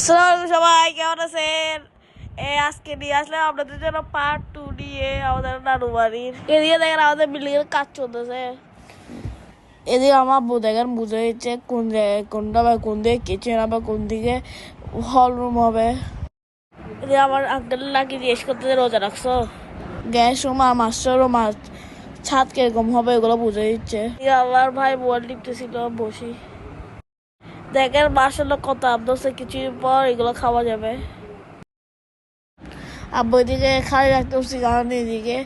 আসসালামু সবাই কেমন আছেন? আজকে নিয়ে আসলাম আপনাদের জন্য পার্ট 2 নিয়ে আমাদের নানু বাড়ির। এদিকে দেখেন আমাদের বিল্ডিং এর কাজ চলতেছে। এদিকে আমার আব্বু দেখেন বুঝে দিচ্ছে কোন জায়গায় কোনটা বা কোন দিকে কিচেন হবে, কোন দিকে হল রুম হবে। এদিকে আমার আঙ্কেল নাকি জিজ্ঞেস করতেছে রোজা রাখছো, গ্যাস রুম আর মাস্টার রুম আর ছাদ কিরকম হবে এগুলো বুঝে দিচ্ছে। আমার ভাই মোবাইল টিপতেছিল বসি। দেখেন মাসাল্লাহ কত আবদছে, কিছুদিন পর এগুলো খাওয়া যাবে। আব্বু এদিকে খালি রাখতে বসছি, কারণ এদিকে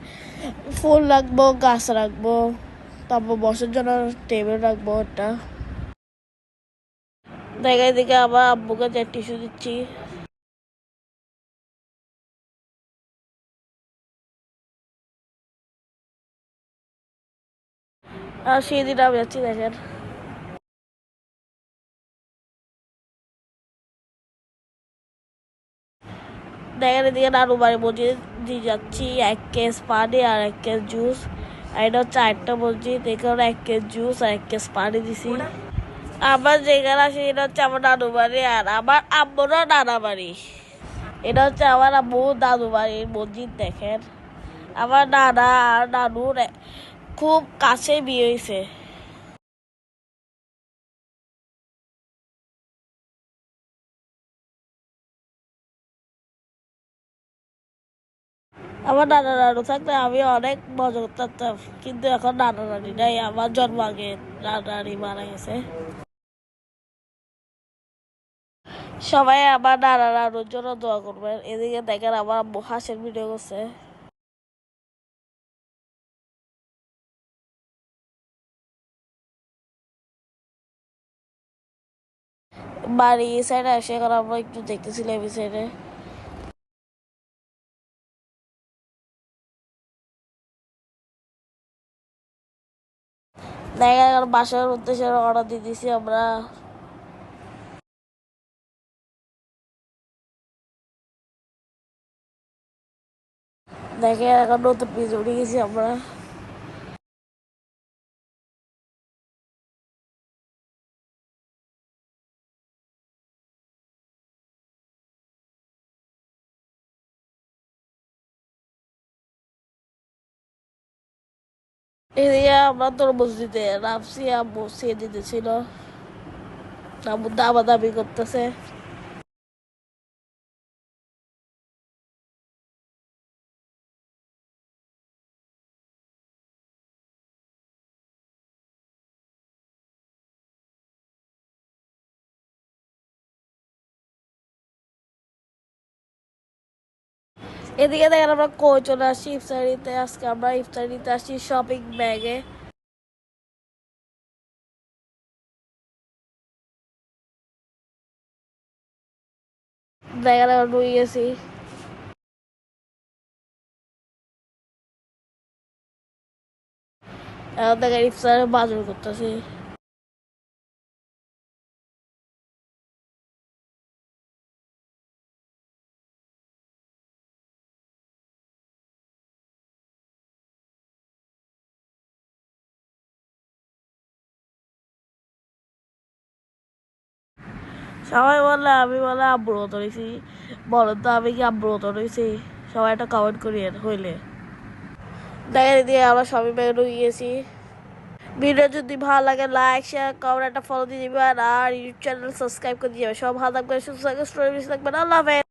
ফুল রাখবো, গাছ রাখবো, তারপর বসার জন্য টেবিল রাখবো একটা। দেখে এদিকে আবার আব্বুকে যে টিস্যু দিচ্ছি। আর সেদিন আমি যাচ্ছি দেখেন। দেখেন এদিকে নানু বাড়ি মসজিদ দিয়ে যাচ্ছি, 1 কেস পানি আর 1 কেস জুস। আর এটা হচ্ছে আরেকটা মসজিদ, এখানে 1 কেস জুস আর 1 কেস পানি দিছি। আমার যেখানে আসে এটা হচ্ছে আমার নানু বাড়ি আর আমার আম্মুরও নানা বাড়ি। এটা হচ্ছে আমার আম্মু দাদু বাড়ির মসজিদ। দেখেন আমার নানা আর নানুর খুব কাছে বিয়ে হয়েছে। আমার নানা নানু থাকলে আমি অনেক মজা করতাম, কিন্তু এখন নানা নানি নাই, আমার জন্ম আগে নানা নানি মারা গেছে। সবাই আমার নানা নানুর জন্য দোয়া করবেন। এদিকে দেখেন আমার আম্মু হাঁসের ভিডিও করছে। বাড়ি এই সাইডে আসে, এখন আমরা একটু দেখতেছিলাম এই সাইডে। দেখেন এখন বাসার উদ্দেশ্যে অর্ডার দিয়ে দিছি আমরা। দেখেন এখন নতুন পিস উঠে গেছি আমরা। এদিকে আমরা তরমুজ দিতে নামছি, আম্মু সিয়ে দিতেছিল, আম্মু দামাদামি করতেছে। এদিকে দেখেন আমরা কই চলে আসছি ইফতারিতে। আজকে আমরা ইফতারিতে আসছি শপিং ব্যাগে। দেখেন আমরা ঢুকে গেছি। এখন দেখেন ইফতারের বাজার করতেছি। সবাই বললে আমি বলে আব্বুর মতো রয়েছি। বলেন তো আমি কি আব্বুর মতো রয়েছি? সবাই একটা কমেন্ট করি হইলে। দেখেন এদিকে আমরা শপিং ব্যাগে ঢুকে গেছি। ভিডিও যদি ভালো লাগে লাইক শেয়ার কমেন্ট একটা ফলো দিয়ে দিবেন আর ইউটিউব চ্যানেল সাবস্ক্রাইব করে দিয়ে যাবেন। সব ভালো থাকবেন, সুস্থ থাকবেন, স্টোরি থাকবেন। আল্লাহ হাফেজ।